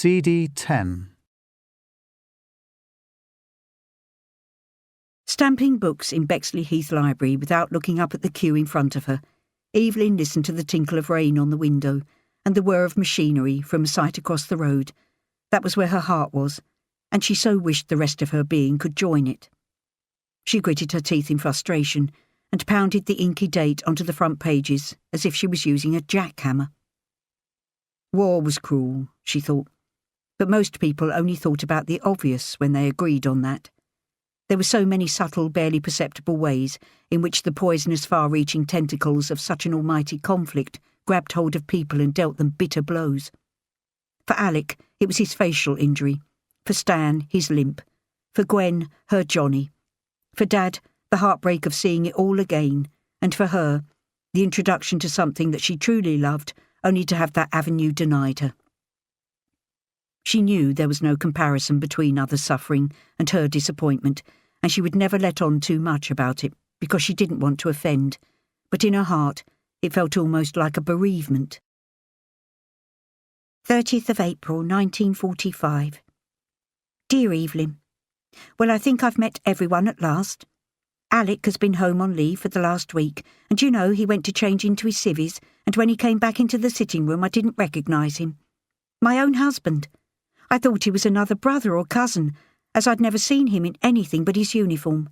CD 10. Stamping books in Bexley Heath Library without looking up at the queue in front of her, Evelyn listened to the tinkle of rain on the window and the whir of machinery from a site across the road. That was where her heart was, and she so wished the rest of her being could join it. She gritted her teeth in frustration and pounded the inky date onto the front pages as if she was using a jackhammer. War was cruel, she thought, but most people only thought about the obvious when they agreed on that. There were so many subtle, barely perceptible ways in which the poisonous, far-reaching tentacles of such an almighty conflict grabbed hold of people and dealt them bitter blows. For Alec, it was his facial injury. For Stan, his limp. For Gwen, her Johnny. For Dad, the heartbreak of seeing it all again. And for her, the introduction to something that she truly loved, only to have that avenue denied her. She knew there was no comparison between others' suffering and her disappointment, and she would never let on too much about it, because she didn't want to offend. But in her heart, it felt almost like a bereavement. 30th of April, 1945. Dear Evelyn, well, I think I've met everyone at last. Alec has been home on leave for the last week, and you know he went to change into his civvies, and when he came back into the sitting room I didn't recognise him. My own husband. I thought he was another brother or cousin, as I'd never seen him in anything but his uniform.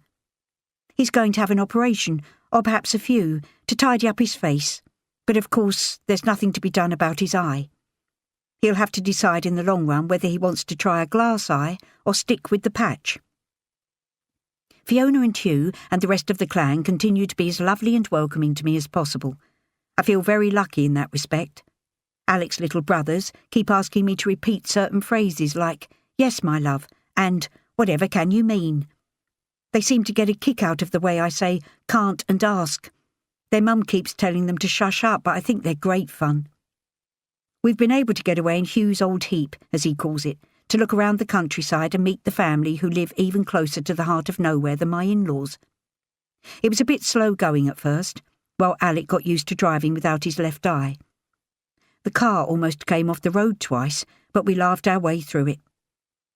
He's going to have an operation, or perhaps a few, to tidy up his face, but of course there's nothing to be done about his eye. He'll have to decide in the long run whether he wants to try a glass eye or stick with the patch. Fiona and Hugh and the rest of the clan continue to be as lovely and welcoming to me as possible. I feel very lucky in that respect. Alec's little brothers keep asking me to repeat certain phrases like, "Yes, my love," and "Whatever can you mean?" They seem to get a kick out of the way I say "can't" and "ask." Their mum keeps telling them to shush up, but I think they're great fun. We've been able to get away in Hugh's old heap, as he calls it, to look around the countryside and meet the family who live even closer to the heart of nowhere than my in-laws. It was a bit slow going at first, while Alec got used to driving without his left eye. The car almost came off the road twice, but we laughed our way through it.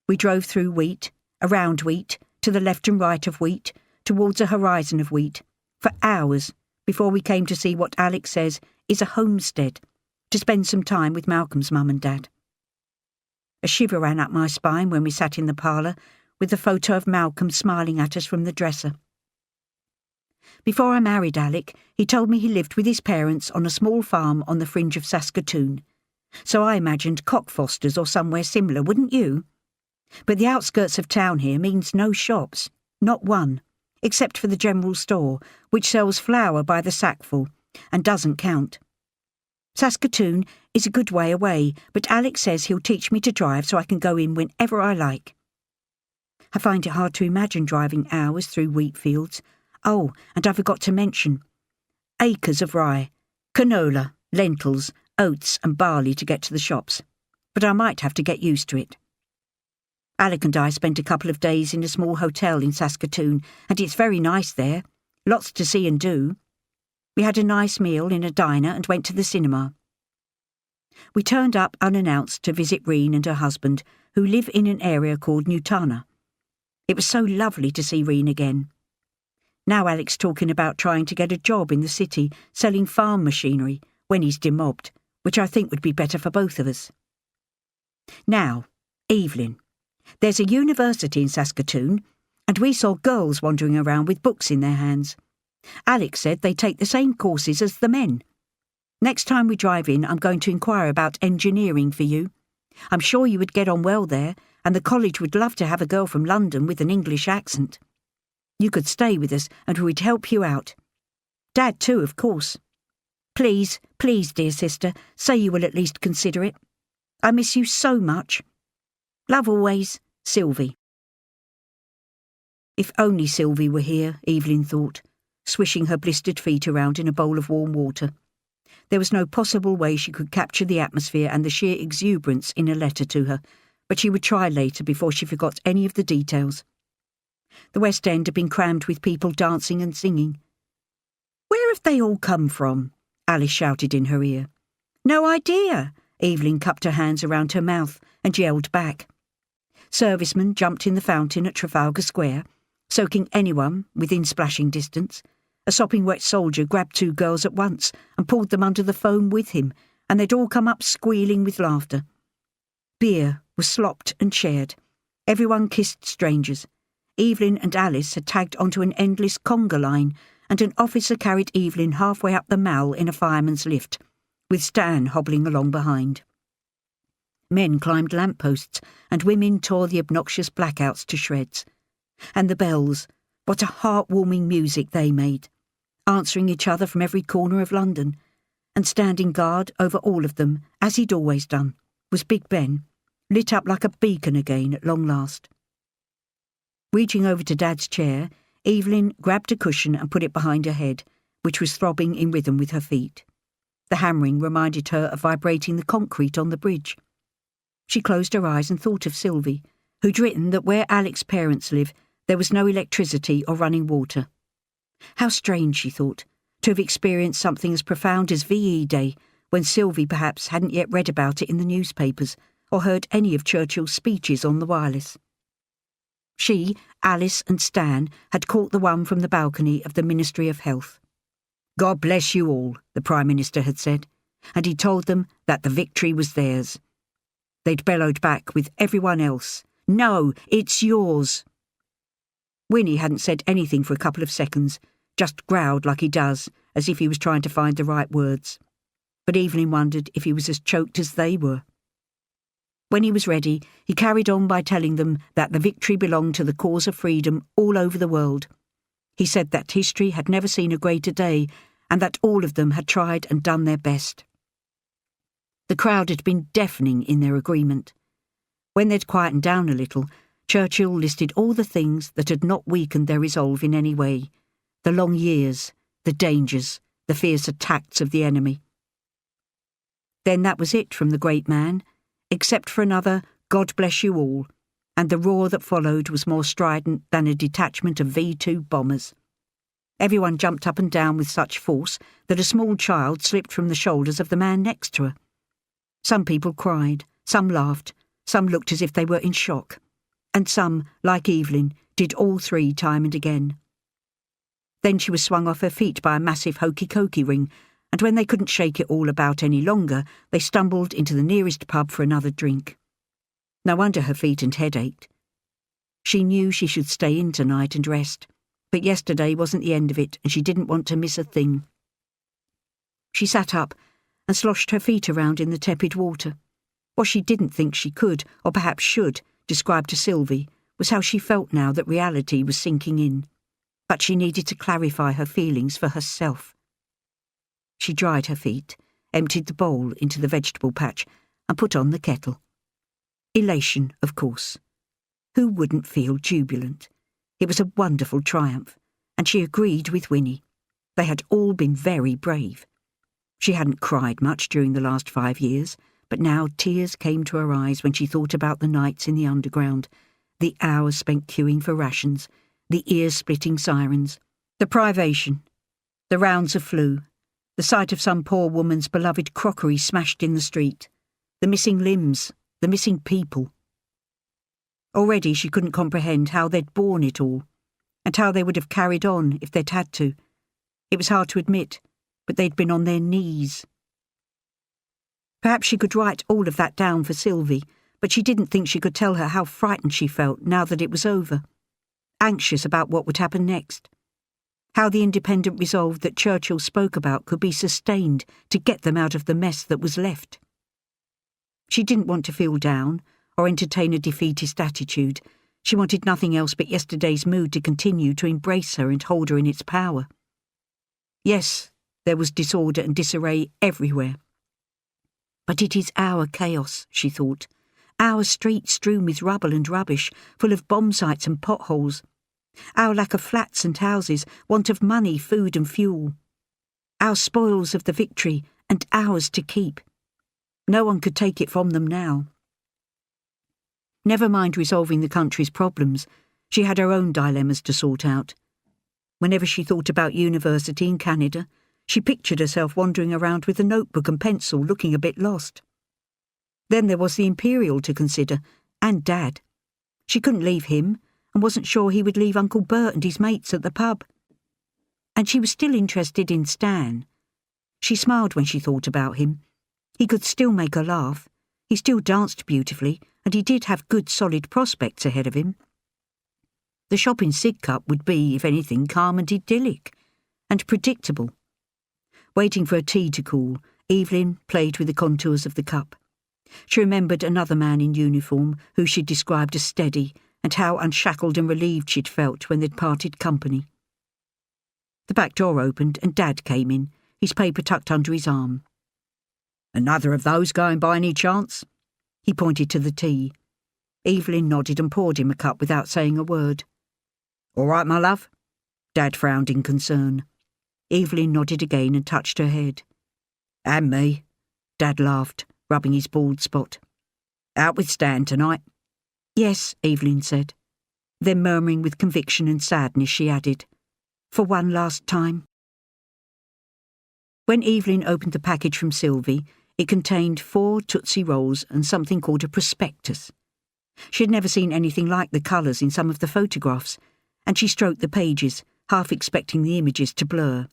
We drove through wheat, around wheat, to the left and right of wheat, towards a horizon of wheat, for hours before we came to see what Alec says is a homestead, to spend some time with Malcolm's mum and dad. A shiver ran up my spine when we sat in the parlour, with the photo of Malcolm smiling at us from the dresser. Before I married Alec, he told me he lived with his parents on a small farm on the fringe of Saskatoon. So I imagined Cockfosters or somewhere similar, wouldn't you? But the outskirts of town here means no shops, not one, except for the general store, which sells flour by the sackful, and doesn't count. Saskatoon is a good way away, but Alec says he'll teach me to drive so I can go in whenever I like. I find it hard to imagine driving hours through wheat fields. Oh, and I forgot to mention. Acres of rye, canola, lentils, oats and barley to get to the shops. But I might have to get used to it. Alec and I spent a couple of days in a small hotel in Saskatoon, and it's very nice there. Lots to see and do. We had a nice meal in a diner and went to the cinema. We turned up unannounced to visit Reen and her husband, who live in an area called Nutana. It was so lovely to see Reen again. Now Alec's talking about trying to get a job in the city, selling farm machinery, when he's demobbed, which I think would be better for both of us. Now, Evelyn, there's a university in Saskatoon, and we saw girls wandering around with books in their hands. Alec said they take the same courses as the men. Next time we drive in, I'm going to inquire about engineering for you. I'm sure you would get on well there, and the college would love to have a girl from London with an English accent. You could stay with us and we'd help you out. Dad too, of course. Please, please, dear sister, say you will at least consider it. I miss you so much. Love always, Sylvie. If only Sylvie were here, Evelyn thought, swishing her blistered feet around in a bowl of warm water. There was no possible way she could capture the atmosphere and the sheer exuberance in a letter to her, but she would try later before she forgot any of the details. The West End had been crammed with people dancing and singing. "Where have they all come from?" Alice shouted in her ear. "No idea," Evelyn cupped her hands around her mouth and yelled back. Servicemen jumped in the fountain at Trafalgar Square, soaking anyone within splashing distance. A sopping wet soldier grabbed 2 girls at once and pulled them under the foam with him, and they'd all come up squealing with laughter. Beer was slopped and shared. Everyone kissed strangers. Evelyn and Alice had tagged onto an endless conga line, and an officer carried Evelyn halfway up the Mall in a fireman's lift, with Stan hobbling along behind. Men climbed lampposts, and women tore the obnoxious blackouts to shreds. And the bells, what a heartwarming music they made, answering each other from every corner of London, and standing guard over all of them, as he'd always done, was Big Ben, lit up like a beacon again at long last. Reaching over to Dad's chair, Evelyn grabbed a cushion and put it behind her head, which was throbbing in rhythm with her feet. The hammering reminded her of vibrating the concrete on the bridge. She closed her eyes and thought of Sylvie, who'd written that where Alec's parents live, there was no electricity or running water. How strange, she thought, to have experienced something as profound as VE Day, when Sylvie perhaps hadn't yet read about it in the newspapers or heard any of Churchill's speeches on the wireless. She, Alice and Stan had caught the one from the balcony of the Ministry of Health. God bless you all, the Prime Minister had said, and he told them that the victory was theirs. They'd bellowed back with everyone else, "No, it's yours." Winnie hadn't said anything for a couple of seconds, just growled like he does, as if he was trying to find the right words. But Evelyn wondered if he was as choked as they were. When he was ready, he carried on by telling them that the victory belonged to the cause of freedom all over the world. He said that history had never seen a greater day, and that all of them had tried and done their best. The crowd had been deafening in their agreement. When they'd quietened down a little, Churchill listed all the things that had not weakened their resolve in any way: the long years, the dangers, the fierce attacks of the enemy. Then that was it from the great man, except for another "God bless you all," and the roar that followed was more strident than a detachment of V-2 bombers. Everyone jumped up and down with such force that a small child slipped from the shoulders of the man next to her. Some people cried, some laughed, some looked as if they were in shock, and some, like Evelyn, did all 3 time and again. Then she was swung off her feet by a massive hokey-cokey ring, and when they couldn't shake it all about any longer, they stumbled into the nearest pub for another drink. No wonder her feet and head ached. She knew she should stay in tonight and rest, but yesterday wasn't the end of it, and she didn't want to miss a thing. She sat up and sloshed her feet around in the tepid water. What she didn't think she could, or perhaps should, describe to Sylvie was how she felt now that reality was sinking in. But she needed to clarify her feelings for herself. She dried her feet, emptied the bowl into the vegetable patch, and put on the kettle. Elation, of course. Who wouldn't feel jubilant? It was a wonderful triumph, and she agreed with Winnie. They had all been very brave. She hadn't cried much during the last 5 years, but now tears came to her eyes when she thought about the nights in the underground, the hours spent queuing for rations, the ear-splitting sirens, the privation, the rounds of flu, the sight of some poor woman's beloved crockery smashed in the street, the missing limbs, the missing people. Already she couldn't comprehend how they'd borne it all, and how they would have carried on if they'd had to. It was hard to admit, but they'd been on their knees. Perhaps she could write all of that down for Sylvie, but she didn't think she could tell her how frightened she felt now that it was over, anxious about what would happen next, how the independent resolve that Churchill spoke about could be sustained to get them out of the mess that was left. She didn't want to feel down or entertain a defeatist attitude. She wanted nothing else but yesterday's mood to continue to embrace her and hold her in its power. Yes, there was disorder and disarray everywhere. But it is our chaos, she thought, our streets strewn with rubble and rubbish, full of bomb sites and potholes, our lack of flats and houses, want of money, food and fuel, our spoils of the victory and ours to keep. No one could take it from them now. Never mind resolving the country's problems, she had her own dilemmas to sort out. Whenever she thought about university in Canada, she pictured herself wandering around with a notebook and pencil looking a bit lost. Then there was the Imperial to consider, and Dad. She couldn't leave him, and wasn't sure he would leave Uncle Bert and his mates at the pub. And she was still interested in Stan. She smiled when she thought about him. He could still make her laugh. He still danced beautifully, and he did have good solid prospects ahead of him. The shopping Sidcup would be, if anything, calm and idyllic, and predictable. Waiting for her tea to cool, Evelyn played with the contours of the cup. She remembered another man in uniform who she'd described as steady, and how unshackled and relieved she'd felt when they'd parted company. The back door opened and Dad came in, his paper tucked under his arm. "Another of those going by any chance?" He pointed to the tea. Evelyn nodded and poured him a cup without saying a word. "All right, my love?" Dad frowned in concern. Evelyn nodded again and touched her head. "And me," Dad laughed, rubbing his bald spot. "Out with Stan tonight?" "Yes," Evelyn said. Then murmuring with conviction and sadness, she added, "For one last time." When Evelyn opened the package from Sylvie, it contained 4 Tootsie Rolls and something called a prospectus. She had never seen anything like the colours in some of the photographs, and she stroked the pages, half expecting the images to blur.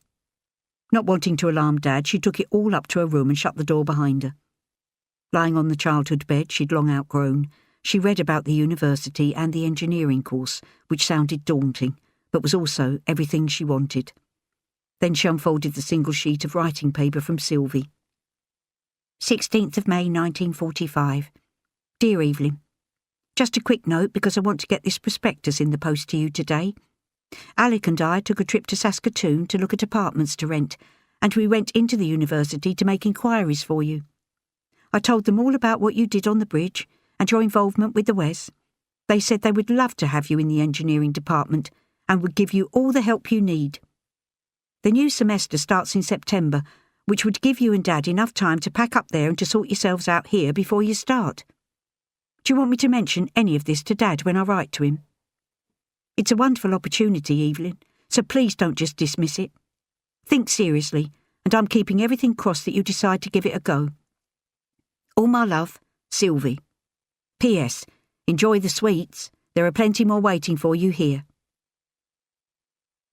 Not wanting to alarm Dad, she took it all up to her room and shut the door behind her. Lying on the childhood bed she'd long outgrown, she read about the university and the engineering course, which sounded daunting, but was also everything she wanted. Then she unfolded the single sheet of writing paper from Sylvie. 16th of May 1945. Dear Evelyn, just a quick note because I want to get this prospectus in the post to you today. Alec and I took a trip to Saskatoon to look at apartments to rent, and we went into the university to make inquiries for you. I told them all about what you did on the bridge and your involvement with the Wes. They said they would love to have you in the engineering department and would give you all the help you need. The new semester starts in September, which would give you and Dad enough time to pack up there and to sort yourselves out here before you start. Do you want me to mention any of this to Dad when I write to him? It's a wonderful opportunity, Evelyn, so please don't just dismiss it. Think seriously, and I'm keeping everything crossed that you decide to give it a go. All my love, Sylvie. P.S. Enjoy the sweets. There are plenty more waiting for you here.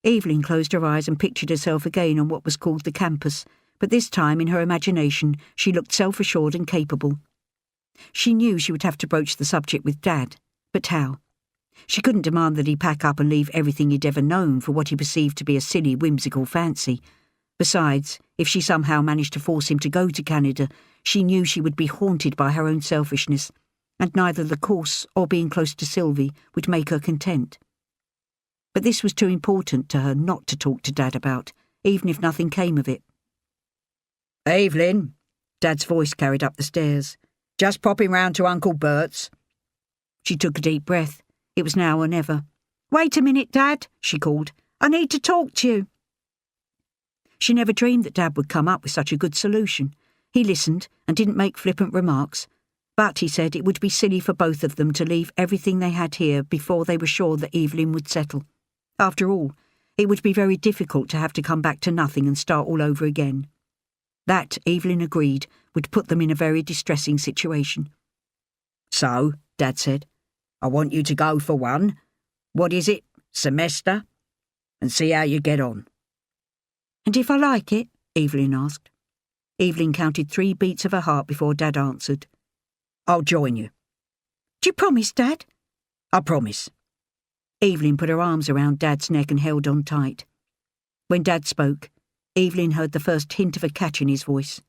Evelyn closed her eyes and pictured herself again on what was called the campus, but this time in her imagination she looked self-assured and capable. She knew she would have to broach the subject with Dad, but how? She couldn't demand that he pack up and leave everything he'd ever known for what he perceived to be a silly, whimsical fancy. Besides, if she somehow managed to force him to go to Canada, she knew she would be haunted by her own selfishness, and neither the course or being close to Sylvie would make her content. But this was too important to her not to talk to Dad about, even if nothing came of it. "Evelyn," Dad's voice carried up the stairs. "Just popping round to Uncle Bert's." She took a deep breath. It was now or never. "Wait a minute, Dad," she called. "I need to talk to you." She never dreamed that Dad would come up with such a good solution. He listened and didn't make flippant remarks, but he said it would be silly for both of them to leave everything they had here before they were sure that Evelyn would settle. After all, it would be very difficult to have to come back to nothing and start all over again. That, Evelyn agreed, would put them in a very distressing situation. "So," Dad said, "I want you to go for one. What is it? Semester? And see how you get on." "And if I like it?" Evelyn asked. Evelyn counted 3 beats of her heart before Dad answered. "I'll join you." "Do you promise, Dad?" "I promise." Evelyn put her arms around Dad's neck and held on tight. When Dad spoke, Evelyn heard the first hint of a catch in his voice.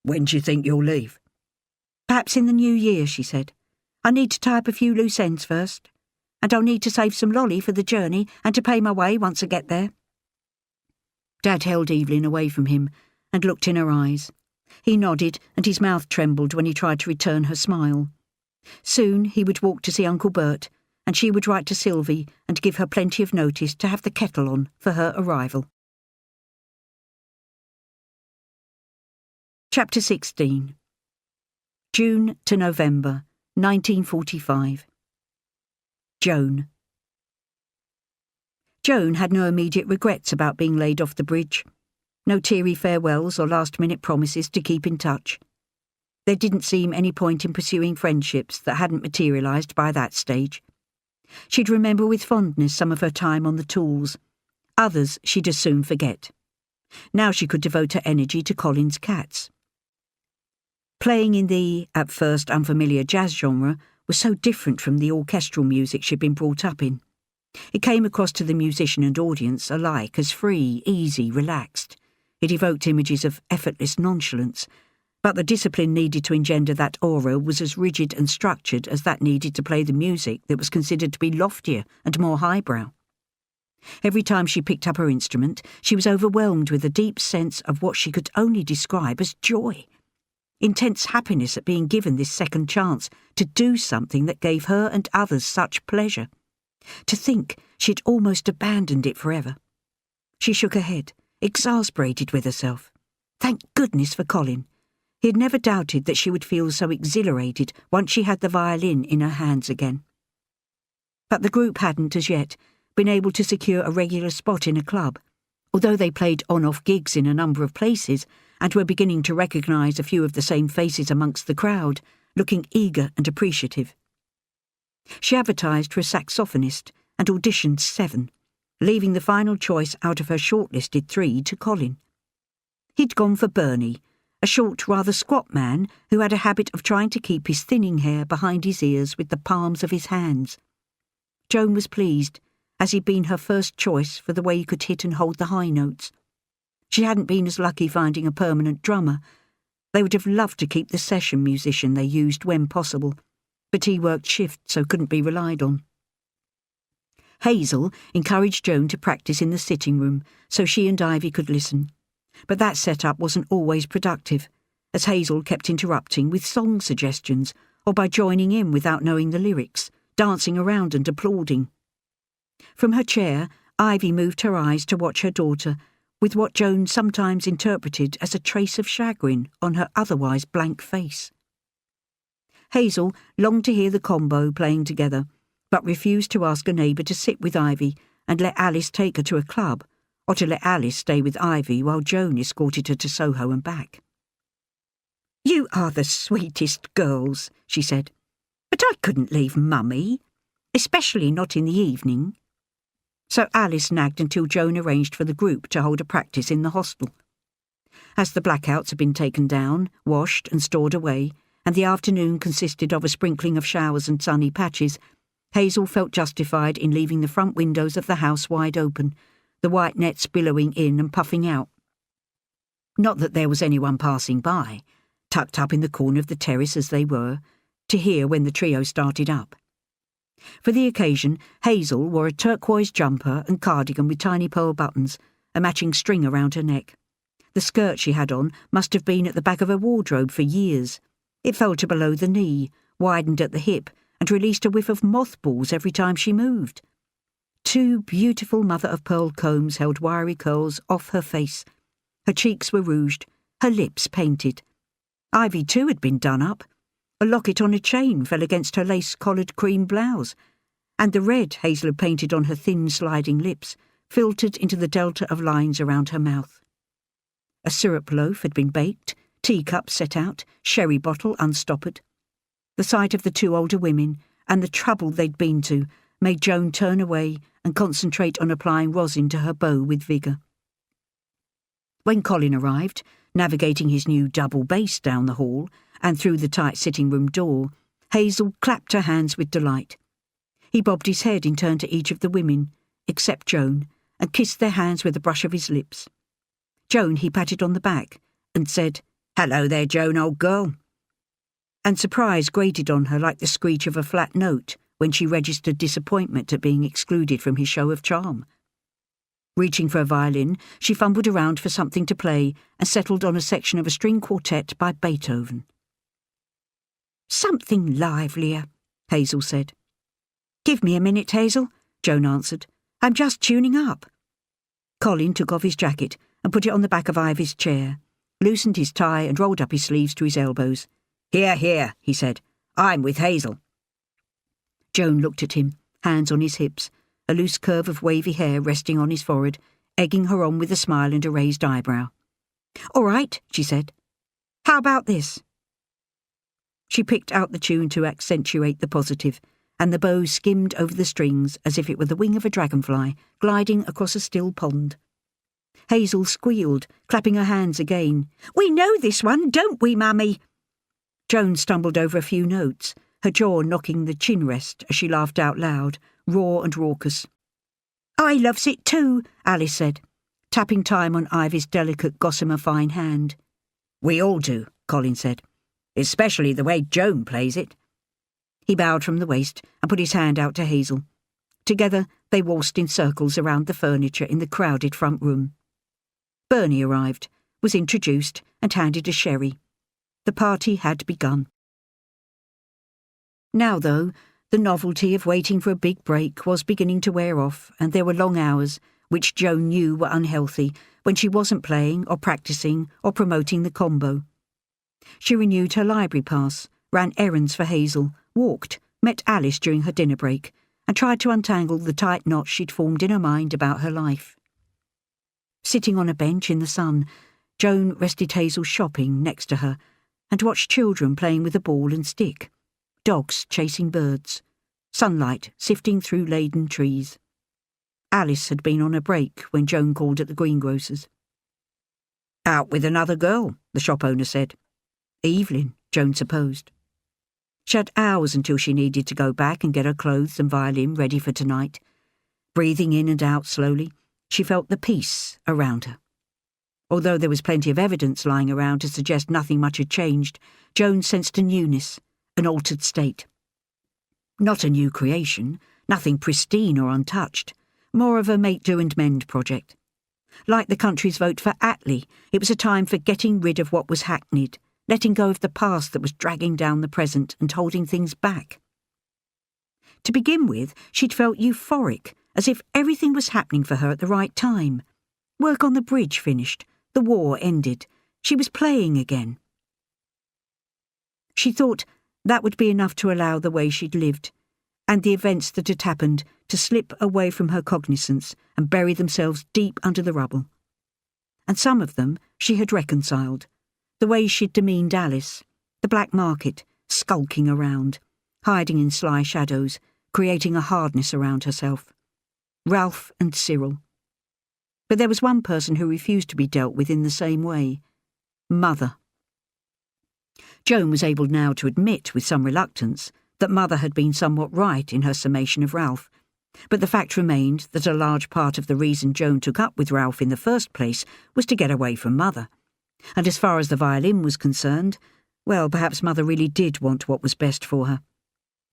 "When do you think you'll leave?" "Perhaps in the new year," she said. "I need to tie up a few loose ends first, and I'll need to save some lolly for the journey and to pay my way once I get there." Dad held Evelyn away from him and looked in her eyes. He nodded and his mouth trembled when he tried to return her smile. Soon he would walk to see Uncle Bert, and she would write to Sylvie and give her plenty of notice to have the kettle on for her arrival. Chapter 16. June to November, 1945. Joan. Joan had no immediate regrets about being laid off the bridge. No teary farewells or last-minute promises to keep in touch. There didn't seem any point in pursuing friendships that hadn't materialised by that stage. She'd remember with fondness some of her time on the tools. Others she'd as soon forget. Now she could devote her energy to Colin's cats. Playing in the, at first unfamiliar jazz genre was so different from the orchestral music she'd been brought up in. It came across to the musician and audience alike as free, easy, relaxed. It evoked images of effortless nonchalance, but the discipline needed to engender that aura was as rigid and structured as that needed to play the music that was considered to be loftier and more highbrow. Every time she picked up her instrument, she was overwhelmed with a deep sense of what she could only describe as joy. Intense happiness at being given this second chance to do something that gave her and others such pleasure. To think she'd almost abandoned it forever. She shook her head, exasperated with herself. Thank goodness for Colin. He had never doubted that she would feel so exhilarated once she had the violin in her hands again. But the group hadn't, as yet, been able to secure a regular spot in a club, although they played on-off gigs in a number of places and were beginning to recognise a few of the same faces amongst the crowd, looking eager and appreciative. She advertised for a saxophonist and auditioned 7, leaving the final choice out of her shortlisted 3 to Colin. He'd gone for Bernie, a short, rather squat man who had a habit of trying to keep his thinning hair behind his ears with the palms of his hands. Joan was pleased, as he'd been her first choice for the way he could hit and hold the high notes. She hadn't been as lucky finding a permanent drummer. They would have loved to keep the session musician they used when possible, but he worked shift so couldn't be relied on. Hazel encouraged Joan to practice in the sitting room so she and Ivy could listen, but that setup wasn't always productive, as Hazel kept interrupting with song suggestions or by joining in without knowing the lyrics, dancing around and applauding. From her chair, Ivy moved her eyes to watch her daughter with what Joan sometimes interpreted as a trace of chagrin on her otherwise blank face. Hazel longed to hear the combo playing together, but refused to ask a neighbour to sit with Ivy and let Alice take her to a club, or to let Alice stay with Ivy while Joan escorted her to Soho and back. "You are the sweetest girls," she said, "but I couldn't leave Mummy, especially not in the evening." So Alice nagged until Joan arranged for the group to hold a practice in the hostel. As the blackouts had been taken down, washed and stored away, and the afternoon consisted of a sprinkling of showers and sunny patches, Hazel felt justified in leaving the front windows of the house wide open, the white nets billowing in and puffing out. Not that there was anyone passing by, tucked up in the corner of the terrace as they were, to hear when the trio started up. For the occasion, Hazel wore a turquoise jumper and cardigan with tiny pearl buttons, a matching string around her neck. The skirt she had on must have been at the back of her wardrobe for years. It fell to below the knee, widened at the hip, and released a whiff of mothballs every time she moved. 2 beautiful mother-of-pearl combs held wiry curls off her face. Her cheeks were rouged, her lips painted. Ivy, too, had been done up. A locket on a chain fell against her lace-collared cream blouse, and the red Hazel had painted on her thin, sliding lips filtered into the delta of lines around her mouth. A syrup loaf had been baked, teacup set out, sherry bottle unstoppered. The sight of the 2 older women, and the trouble they'd been to, made Joan turn away and concentrate on applying rosin to her bow with vigour. When Colin arrived, navigating his new double bass down the hall and through the tight sitting-room door, Hazel clapped her hands with delight. He bobbed his head in turn to each of the women, except Joan, and kissed their hands with a brush of his lips. Joan he patted on the back and said, "Hello there, Joan, old girl." And surprise grated on her like the screech of a flat note when she registered disappointment at being excluded from his show of charm. Reaching for a violin, she fumbled around for something to play and settled on a section of a string quartet by Beethoven. "Something livelier," Hazel said. "Give me a minute, Hazel," Joan answered. "I'm just tuning up." Colin took off his jacket and put it on the back of Ivy's chair, loosened his tie and rolled up his sleeves to his elbows. "Here, here," he said. "I'm with Hazel." Joan looked at him, hands on his hips, a loose curve of wavy hair resting on his forehead, egging her on with a smile and a raised eyebrow. "All right," she said. "How about this?" She picked out the tune to accentuate the positive, and the bow skimmed over the strings as if it were the wing of a dragonfly gliding across a still pond. Hazel squealed, clapping her hands again. "We know this one, don't we, Mummy?" Joan stumbled over a few notes, her jaw knocking the chin rest as she laughed out loud, raw and raucous. "I loves it too," Alice said, tapping time on Ivy's delicate gossamer fine hand. "We all do," Colin said, "especially the way Joan plays it." He bowed from the waist and put his hand out to Hazel. Together they waltzed in circles around the furniture in the crowded front room. Bernie arrived, was introduced and handed a sherry. The party had begun. Now, though, the novelty of waiting for a big break was beginning to wear off, and there were long hours, which Joan knew were unhealthy, when she wasn't playing or practising or promoting the combo. She renewed her library pass, ran errands for Hazel, walked, met Alice during her dinner break, and tried to untangle the tight knots she'd formed in her mind about her life. Sitting on a bench in the sun, Joan rested Hazel shopping next to her and watched children playing with a ball and stick, dogs chasing birds, sunlight sifting through laden trees. Alice had been on a break when Joan called at the greengrocer's. "Out with another girl," the shop owner said. Evelyn, Joan supposed. She had hours until she needed to go back and get her clothes and violin ready for tonight. Breathing in and out slowly, she felt the peace around her. Although there was plenty of evidence lying around to suggest nothing much had changed, Joan sensed a newness, an altered state. Not a new creation, nothing pristine or untouched, more of a make-do-and-mend project. Like the country's vote for Attlee, it was a time for getting rid of what was hackneyed, letting go of the past that was dragging down the present and holding things back. To begin with, she'd felt euphoric, as if everything was happening for her at the right time. Work on the bridge finished, the war ended, she was playing again. She thought that would be enough to allow the way she'd lived, and the events that had happened to slip away from her cognizance and bury themselves deep under the rubble. And some of them she had reconciled. The way she'd demeaned Alice, the black market, skulking around, hiding in sly shadows, creating a hardness around herself. Ralph and Cyril. But there was one person who refused to be dealt with in the same way. Mother. Joan was able now to admit, with some reluctance, that Mother had been somewhat right in her summation of Ralph, but the fact remained that a large part of the reason Joan took up with Ralph in the first place was to get away from Mother. And as far as the violin was concerned, well, perhaps Mother really did want what was best for her.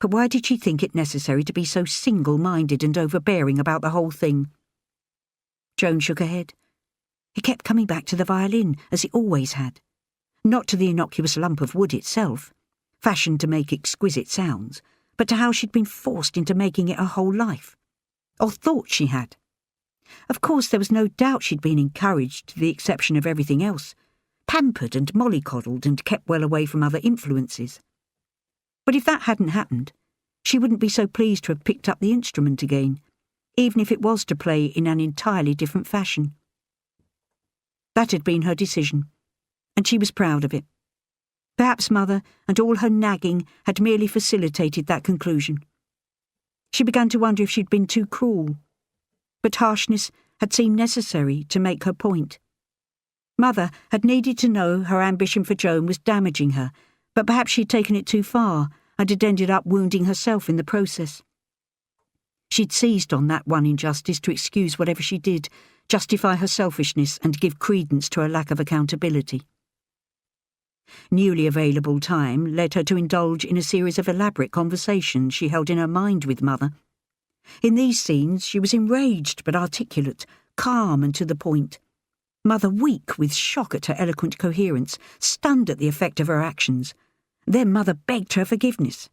But why did she think it necessary to be so single-minded and overbearing about the whole thing? Joan shook her head. He kept coming back to the violin, as he always had. Not to the innocuous lump of wood itself, fashioned to make exquisite sounds, but to how she'd been forced into making it her whole life. Or thought she had. Of course, there was no doubt she'd been encouraged to the exception of everything else, pampered and mollycoddled and kept well away from other influences. But if that hadn't happened, she wouldn't be so pleased to have picked up the instrument again, even if it was to play in an entirely different fashion. That had been her decision, and she was proud of it. Perhaps Mother and all her nagging had merely facilitated that conclusion. She began to wonder if she'd been too cruel, but harshness had seemed necessary to make her point. Mother had needed to know her ambition for Joan was damaging her, but perhaps she'd taken it too far and had ended up wounding herself in the process. She'd seized on that one injustice to excuse whatever she did, justify her selfishness and give credence to her lack of accountability. Newly available time led her to indulge in a series of elaborate conversations she held in her mind with Mother. In these scenes she was enraged but articulate, calm and to the point. Mother weak with shock at her eloquent coherence, stunned at the effect of her actions. Then Mother begged her forgiveness.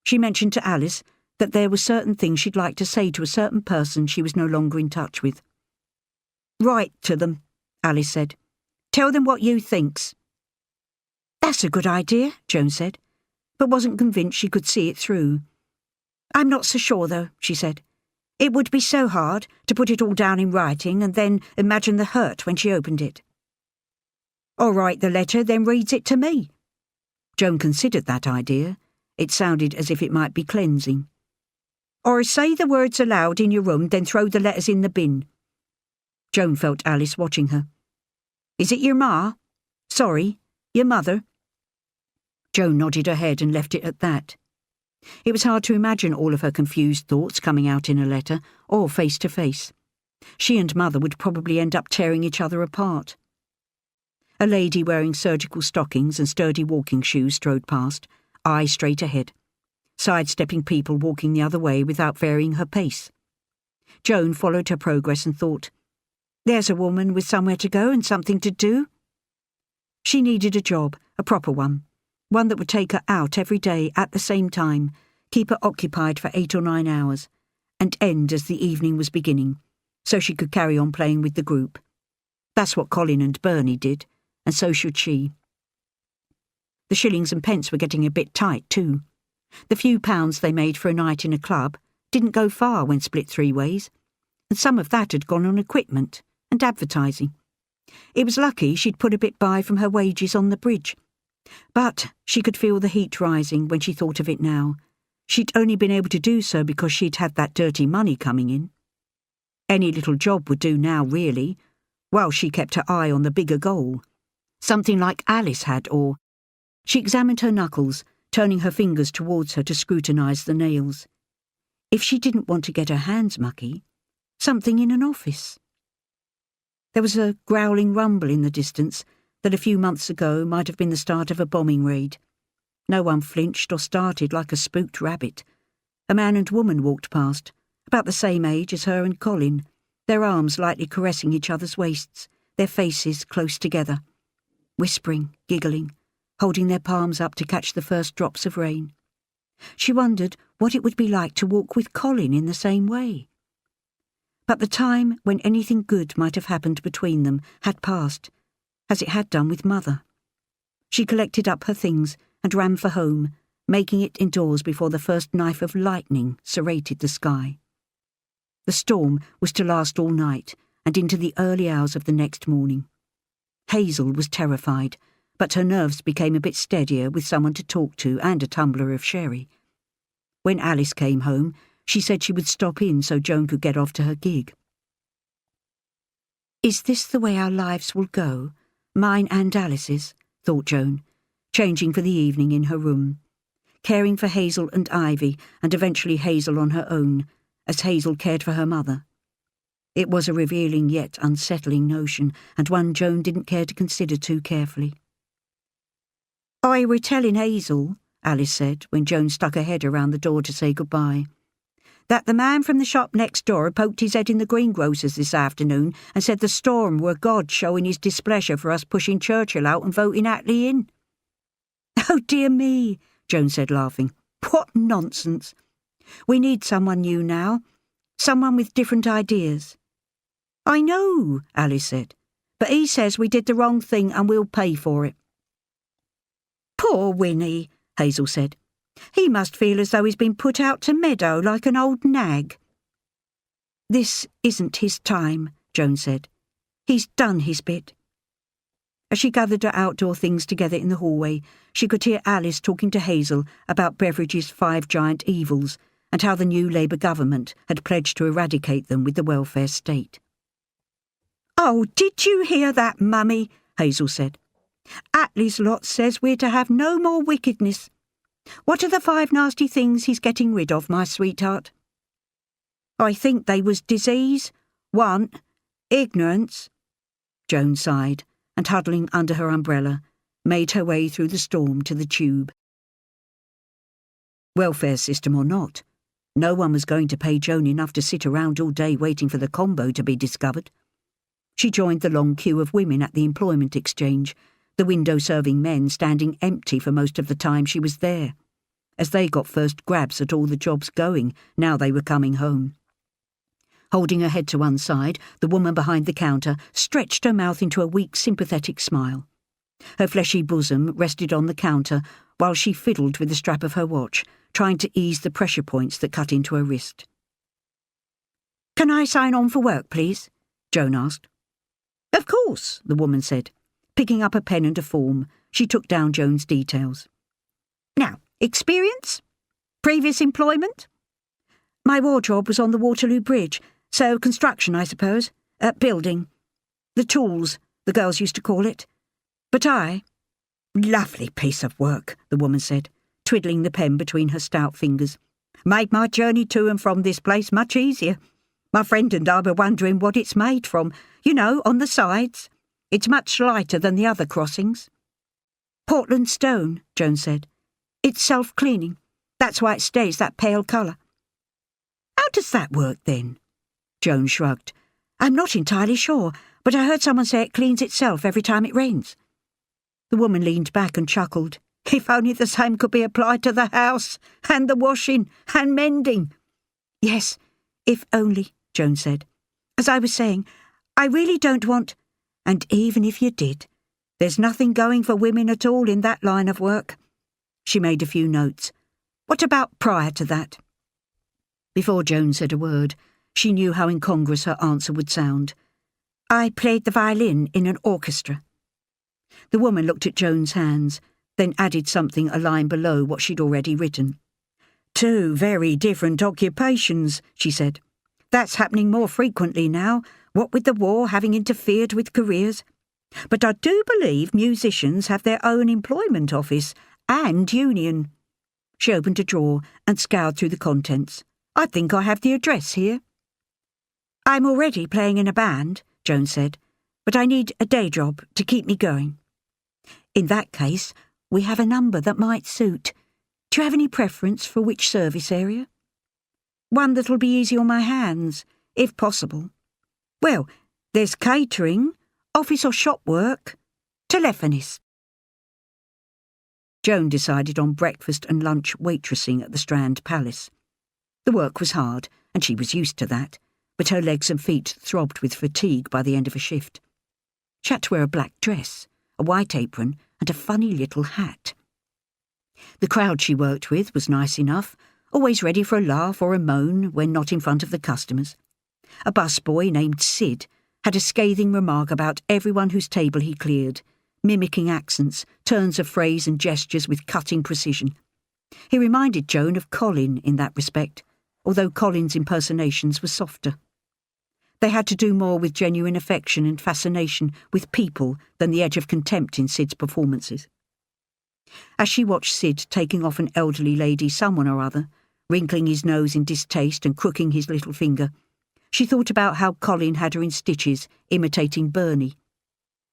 She mentioned to Alice that there were certain things she'd like to say to a certain person she was no longer in touch with. "Write to them," Alice said. "Tell them what you thinks." "That's a good idea," Joan said, but wasn't convinced she could see it through. "I'm not so sure, though," she said. "It would be so hard to put it all down in writing and then imagine the hurt when she opened it." "I'll write the letter, then reads it to me." Joan considered that idea. It sounded as if it might be cleansing. Or say the words aloud in your room, then throw the letters in the bin. Joan felt Alice watching her. Is it your ma? Sorry, your mother? Joan nodded her head and left it at that. It was hard to imagine all of her confused thoughts coming out in a letter, or face to face. She and Mother would probably end up tearing each other apart. A lady wearing surgical stockings and sturdy walking shoes strode past, eye straight ahead, sidestepping people walking the other way without varying her pace. Joan followed her progress and thought, there's a woman with somewhere to go and something to do. She needed a job, a proper one that would take her out every day at the same time, keep her occupied for 8 or 9 hours, and end as the evening was beginning, so she could carry on playing with the group. That's what Colin and Bernie did, and so should she. The shillings and pence were getting a bit tight, too. The few pounds they made for a night in a club didn't go far when split 3 ways, and some of that had gone on equipment and advertising. It was lucky she'd put a bit by from her wages on the bridge. But she could feel the heat rising when she thought of it now. She'd only been able to do so because she'd had that dirty money coming in. Any little job would do now, really, while she kept her eye on the bigger goal. Something like Alice had, or... She examined her knuckles, turning her fingers towards her to scrutinise the nails. If she didn't want to get her hands mucky, something in an office. There was a growling rumble in the distance that a few months ago might have been the start of a bombing raid. No one flinched or started like a spooked rabbit. A man and woman walked past, about the same age as her and Colin, their arms lightly caressing each other's waists, their faces close together, whispering, giggling, holding their palms up to catch the first drops of rain. She wondered what it would be like to walk with Colin in the same way. But the time when anything good might have happened between them had passed, as it had done with Mother. She collected up her things and ran for home, making it indoors before the first knife of lightning serrated the sky. The storm was to last all night and into the early hours of the next morning. Hazel was terrified, but her nerves became a bit steadier with someone to talk to and a tumbler of sherry. When Alice came home, she said she would stop in so Joan could get off to her gig. Is this the way our lives will go? Mine and Alice's, thought Joan, changing for the evening in her room, caring for Hazel and Ivy, and eventually Hazel on her own, as Hazel cared for her mother. It was a revealing yet unsettling notion, and one Joan didn't care to consider too carefully. I were telling Hazel, Alice said, when Joan stuck her head around the door to say goodbye, that the man from the shop next door poked his head in the greengrocer's this afternoon and said the storm were God showing his displeasure for us pushing Churchill out and voting Attlee in. Oh, dear me, Joan said, laughing. What nonsense. We need someone new now, someone with different ideas. I know, Alice said, but he says we did the wrong thing and we'll pay for it. Poor Winnie, Hazel said. He must feel as though he's been put out to meadow like an old nag. This isn't his time, Joan said. He's done his bit. As she gathered her outdoor things together in the hallway, she could hear Alice talking to Hazel about Beveridge's 5 giant evils and how the new Labour government had pledged to eradicate them with the welfare state. Oh, did you hear that, Mummy? Hazel said. Attlee's lot says we're to have no more wickedness. What are the 5 nasty things he's getting rid of, my sweetheart? I think they was disease, want, ignorance. Joan sighed, and huddling under her umbrella, made her way through the storm to the tube. Welfare system or not, no one was going to pay Joan enough to sit around all day waiting for the combo to be discovered. She joined the long queue of women at the employment exchange, the window-serving men standing empty for most of the time she was there, as they got first grabs at all the jobs going now they were coming home. Holding her head to one side, the woman behind the counter stretched her mouth into a weak, sympathetic smile. Her fleshy bosom rested on the counter while she fiddled with the strap of her watch, trying to ease the pressure points that cut into her wrist. "Can I sign on for work, please?" Joan asked. "Of course," the woman said. Picking up a pen and a form, she took down Joan's details. Experience? Previous employment? My wardrobe was on the Waterloo Bridge, so construction, I suppose. Building. The tools, the girls used to call it. But I— Lovely piece of work, the woman said, twiddling the pen between her stout fingers. Made my journey to and from this place much easier. My friend and I were wondering what it's made from. You know, on the sides. It's much lighter than the other crossings. Portland stone, Joan said. It's self-cleaning. That's why it stays that pale colour. How does that work, then? Joan shrugged. I'm not entirely sure, but I heard someone say it cleans itself every time it rains. The woman leaned back and chuckled. If only the same could be applied to the house, and the washing, and mending. Yes, if only, Joan said. As I was saying, I really don't want— And even if you did, there's nothing going for women at all in that line of work. She made a few notes. What about prior to that? Before Joan said a word, she knew how incongruous her answer would sound. I played the violin in an orchestra. The woman looked at Joan's hands, then added something a line below what she'd already written. 2 very different occupations, she said. That's happening more frequently now, what with the war having interfered with careers. But I do believe musicians have their own employment office and union. She opened a drawer and scoured through the contents. I think I have the address here. I'm already playing in a band, Joan said, but I need a day job to keep me going. In that case, we have a number that might suit. Do you have any preference for which service area? One that'll be easy on my hands, if possible. Well, there's catering, office or shop work, telephonist. Joan decided on breakfast and lunch waitressing at the Strand Palace. The work was hard, and she was used to that, but her legs and feet throbbed with fatigue by the end of a shift. She had to wear a black dress, a white apron, and a funny little hat. The crowd she worked with was nice enough, always ready for a laugh or a moan when not in front of the customers. A busboy named Sid had a scathing remark about everyone whose table he cleared, mimicking accents, turns of phrase and gestures with cutting precision. He reminded Joan of Colin in that respect, although Colin's impersonations were softer. They had to do more with genuine affection and fascination with people than the edge of contempt in Sid's performances. As she watched Sid taking off an elderly lady someone or other, wrinkling his nose in distaste and crooking his little finger, she thought about how Colin had her in stitches, imitating Bernie.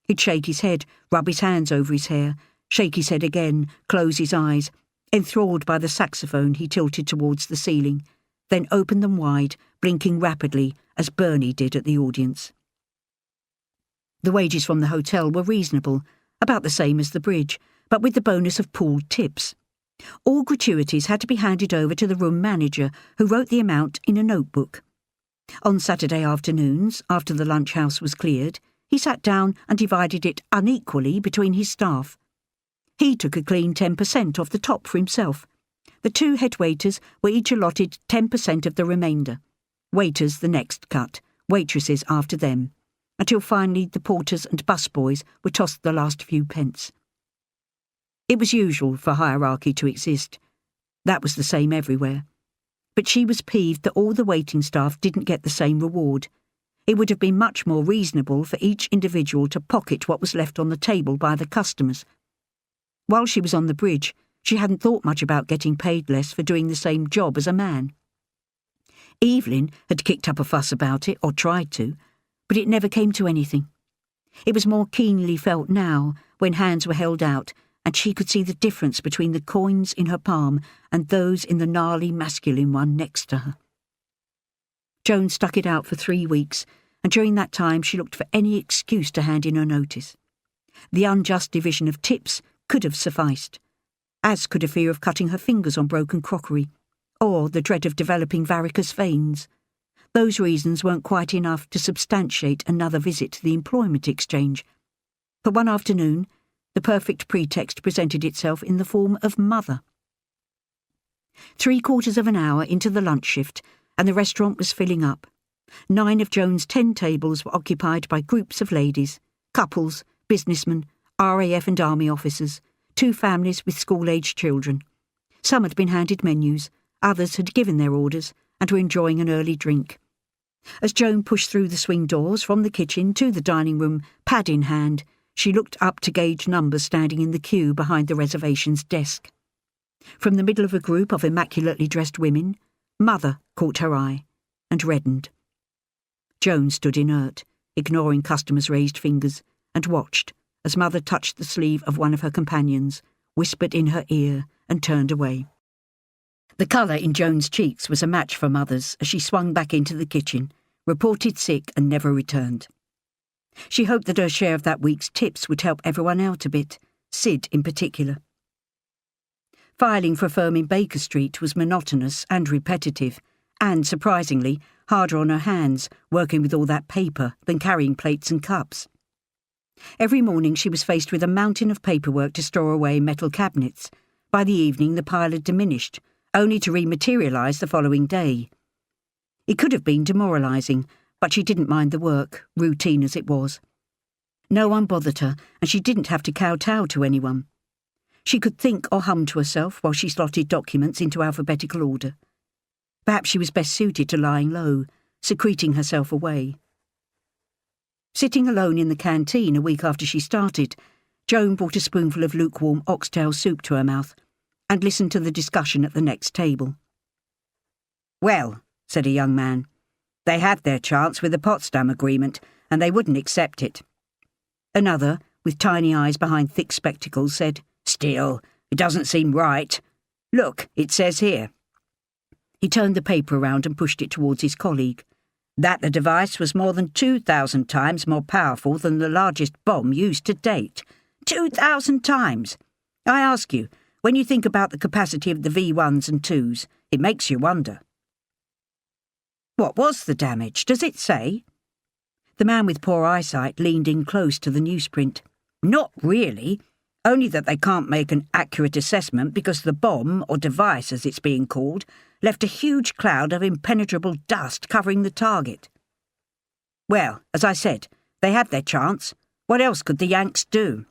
He'd shake his head, rub his hands over his hair, shake his head again, close his eyes, enthralled by the saxophone he tilted towards the ceiling, then open them wide, blinking rapidly, as Bernie did at the audience. The wages from the hotel were reasonable, about the same as the bridge, but with the bonus of pooled tips. All gratuities had to be handed over to the room manager, who wrote the amount in a notebook. On Saturday afternoons, after the lunch house was cleared, he sat down and divided it unequally between his staff. He took a clean 10% off the top for himself. The 2 head waiters were each allotted 10% of the remainder. Waiters the next cut, waitresses after them, until finally the porters and busboys were tossed the last few pence. It was usual for hierarchy to exist. That was the same everywhere. But she was peeved that all the waiting staff didn't get the same reward. It would have been much more reasonable for each individual to pocket what was left on the table by the customers. While she was on the bridge, she hadn't thought much about getting paid less for doing the same job as a man. Evelyn had kicked up a fuss about it, or tried to, but it never came to anything. It was more keenly felt now, when hands were held out, and she could see the difference between the coins in her palm and those in the gnarly masculine one next to her. Joan stuck it out for 3 weeks, and during that time she looked for any excuse to hand in her notice. The unjust division of tips could have sufficed, as could a fear of cutting her fingers on broken crockery, or the dread of developing varicose veins. Those reasons weren't quite enough to substantiate another visit to the employment exchange. But one afternoon, the perfect pretext presented itself in the form of Mother. 3/4 of an hour into the lunch shift, and the restaurant was filling up. 9 of Joan's 10 tables were occupied by groups of ladies, couples, businessmen, RAF and Army officers, 2 families with school-aged children. Some had been handed menus, others had given their orders and were enjoying an early drink. As Joan pushed through the swing doors from the kitchen to the dining room, pad in hand, she looked up to gauge numbers standing in the queue behind the reservations desk. From the middle of a group of immaculately dressed women, Mother caught her eye and reddened. Joan stood inert, ignoring customers' raised fingers, and watched as Mother touched the sleeve of one of her companions, whispered in her ear, and turned away. The colour in Joan's cheeks was a match for Mother's as she swung back into the kitchen, reported sick and never returned. She hoped that her share of that week's tips would help everyone out a bit, Sid in particular. Filing for a firm in Baker Street was monotonous and repetitive, and, surprisingly, harder on her hands, working with all that paper than carrying plates and cups. Every morning she was faced with a mountain of paperwork to store away in metal cabinets. By the evening the pile had diminished, only to rematerialise the following day. It could have been demoralising, but she didn't mind the work, routine as it was. No one bothered her, and she didn't have to kowtow to anyone. She could think or hum to herself while she slotted documents into alphabetical order. Perhaps she was best suited to lying low, secreting herself away. Sitting alone in the canteen a week after she started, Joan brought a spoonful of lukewarm oxtail soup to her mouth and listened to the discussion at the next table. "Well," said a young man, "they had their chance with the Potsdam Agreement, and they wouldn't accept it." Another, with tiny eyes behind thick spectacles, said, "Still, it doesn't seem right. Look, it says here." He turned the paper around and pushed it towards his colleague. "That the device was more than 2,000 times more powerful than the largest bomb used to date. 2,000 times! I ask you, when you think about the capacity of the V1s and 2s, it makes you wonder." "What was the damage? Does it say?" The man with poor eyesight leaned in close to the newsprint. "Not really. Only that they can't make an accurate assessment because the bomb, or device as it's being called, left a huge cloud of impenetrable dust covering the target." "Well, as I said, they had their chance. What else could the Yanks do?"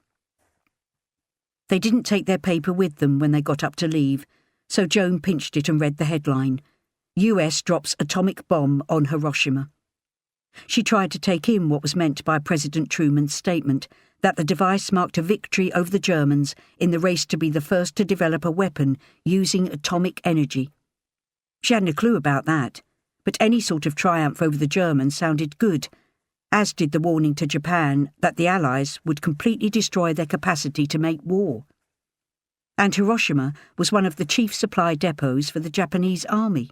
They didn't take their paper with them when they got up to leave, so Joan pinched it and read the headline, "US drops atomic bomb on Hiroshima." She tried to take in what was meant by President Truman's statement that the device marked a victory over the Germans in the race to be the first to develop a weapon using atomic energy. She hadn't a clue about that, but any sort of triumph over the Germans sounded good, as did the warning to Japan that the Allies would completely destroy their capacity to make war. And Hiroshima was one of the chief supply depots for the Japanese army.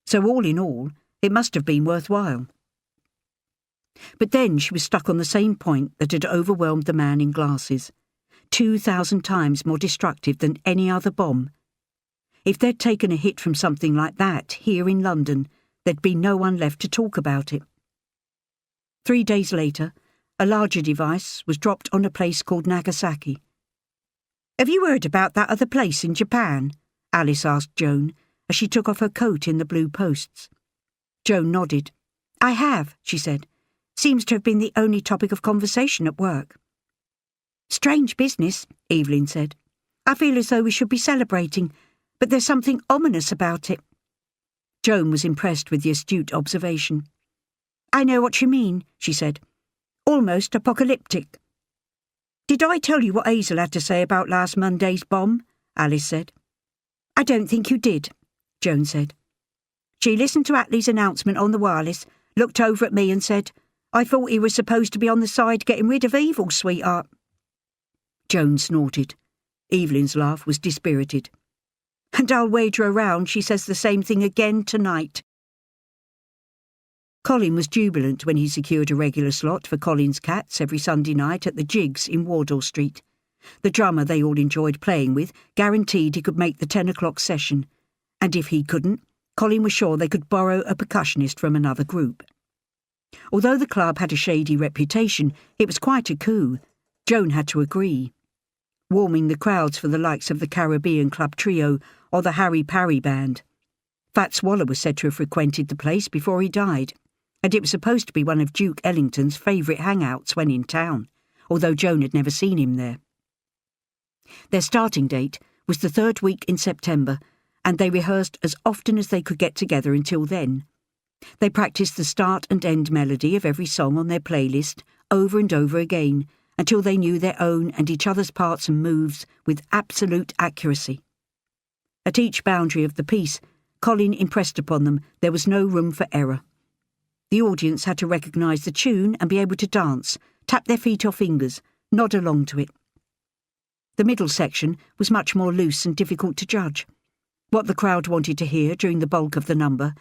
So all in all, it must have been worthwhile. But then she was stuck on the same point that had overwhelmed the man in glasses, 2,000 times more destructive than any other bomb. If they'd taken a hit from something like that here in London, there'd be no one left to talk about it. 3 days later, a larger device was dropped on a place called Nagasaki. "Have you heard about that other place in Japan?" Alice asked Joan, as she took off her coat in the Blue Posts. Joan nodded. "I have," she said. "Seems to have been the only topic of conversation at work." "Strange business," Evelyn said. "I feel as though we should be celebrating, but there's something ominous about it." Joan was impressed with the astute observation. "I know what you mean," she said. "Almost apocalyptic." "Did I tell you what Hazel had to say about last Monday's bomb?" Alice said. "I don't think you did," Joan said. "She listened to Attlee's announcement on the wireless, looked over at me and said, 'I thought he was supposed to be on the side getting rid of evil, sweetheart.'" Joan snorted. Evelyn's laugh was dispirited. "And I'll wager around she says the same thing again tonight." Colin was jubilant when he secured a regular slot for Colin's Cats every Sunday night at the Jigs in Wardour Street. The drummer they all enjoyed playing with guaranteed he could make the 10 o'clock session, and if he couldn't, Colin was sure they could borrow a percussionist from another group. Although the club had a shady reputation, it was quite a coup. Joan had to agree. Warming the crowds for the likes of the Caribbean Club Trio or the Harry Parry Band. Fats Waller was said to have frequented the place before he died, and it was supposed to be one of Duke Ellington's favourite hangouts when in town, although Joan had never seen him there. Their starting date was the third week in September, and they rehearsed as often as they could get together until then. They practiced the start and end melody of every song on their playlist over and over again until they knew their own and each other's parts and moves with absolute accuracy. At each boundary of the piece, Colin impressed upon them there was no room for error. The audience had to recognise the tune and be able to dance, tap their feet or fingers, nod along to it. The middle section was much more loose and difficult to judge. What the crowd wanted to hear during the bulk of the number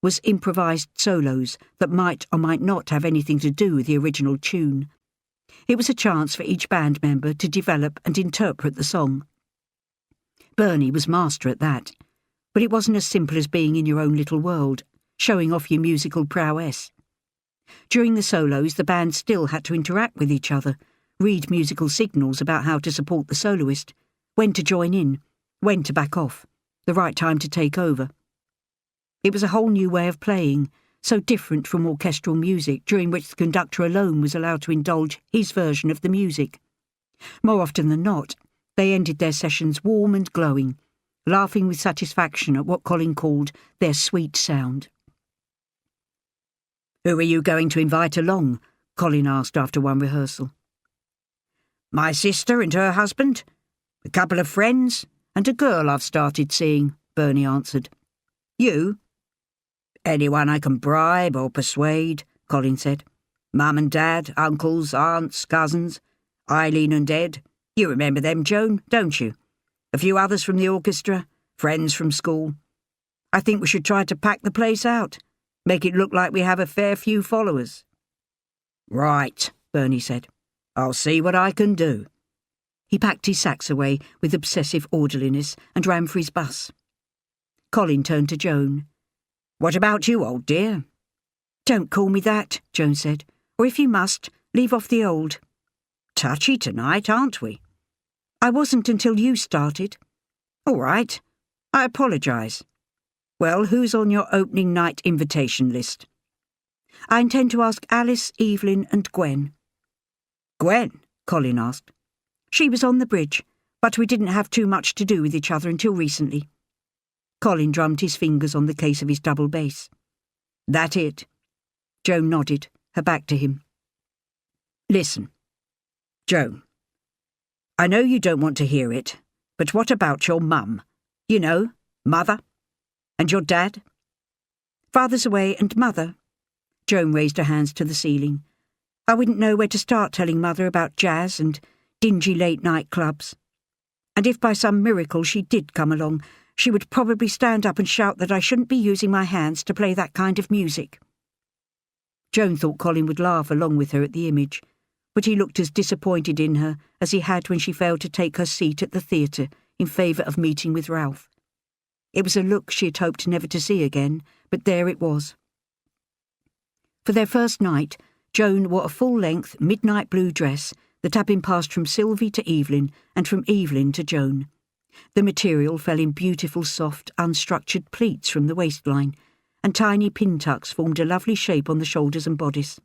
was improvised solos that might or might not have anything to do with the original tune. It was a chance for each band member to develop and interpret the song. Bernie was master at that, but it wasn't as simple as being in your own little world, showing off your musical prowess. During the solos, the band still had to interact with each other, read musical signals about how to support the soloist, when to join in, when to back off, the right time to take over. It was a whole new way of playing, so different from orchestral music, during which the conductor alone was allowed to indulge his version of the music. More often than not, they ended their sessions warm and glowing, laughing with satisfaction at what Colin called their sweet sound. "Who are you going to invite along?" Colin asked after one rehearsal. "My sister and her husband, a couple of friends, and a girl I've started seeing," Bernie answered. "You?" "Anyone I can bribe or persuade," Colin said. "Mum and Dad, uncles, aunts, cousins, Eileen and Ed. You remember them, Joan, don't you? A few others from the orchestra, friends from school. I think we should try to pack the place out, make it look like we have a fair few followers." "Right," Bernie said. "I'll see what I can do." He packed his sacks away with obsessive orderliness and ran for his bus. Colin turned to Joan. "What about you, old dear?" "Don't call me that," Joan said. "Or if you must, leave off the old." "Touchy tonight, aren't we?" "I wasn't until you started." "All right. I apologise. Well, who's on your opening night invitation list?" "I intend to ask Alice, Evelyn and Gwen." "Gwen?" Colin asked. "She was on the bridge, but we didn't have too much to do with each other until recently." Colin drummed his fingers on the case of his double bass. "That it?" Joan nodded, her back to him. "Listen, Joan, I know you don't want to hear it, but what about your mum? You know, mother? And your dad?" "Father's away and mother." Joan raised her hands to the ceiling. "I wouldn't know where to start telling Mother about jazz and dingy late-night clubs. And if by some miracle she did come along, she would probably stand up and shout that I shouldn't be using my hands to play that kind of music." Joan thought Colin would laugh along with her at the image, but he looked as disappointed in her as he had when she failed to take her seat at the theatre in favour of meeting with Ralph. It was a look she had hoped never to see again, but there it was. For their first night, Joan wore a full-length midnight blue dress that had been passed from Sylvie to Evelyn and from Evelyn to Joan. The material fell in beautiful, soft, unstructured pleats from the waistline, and tiny pin tucks formed a lovely shape on the shoulders and bodice.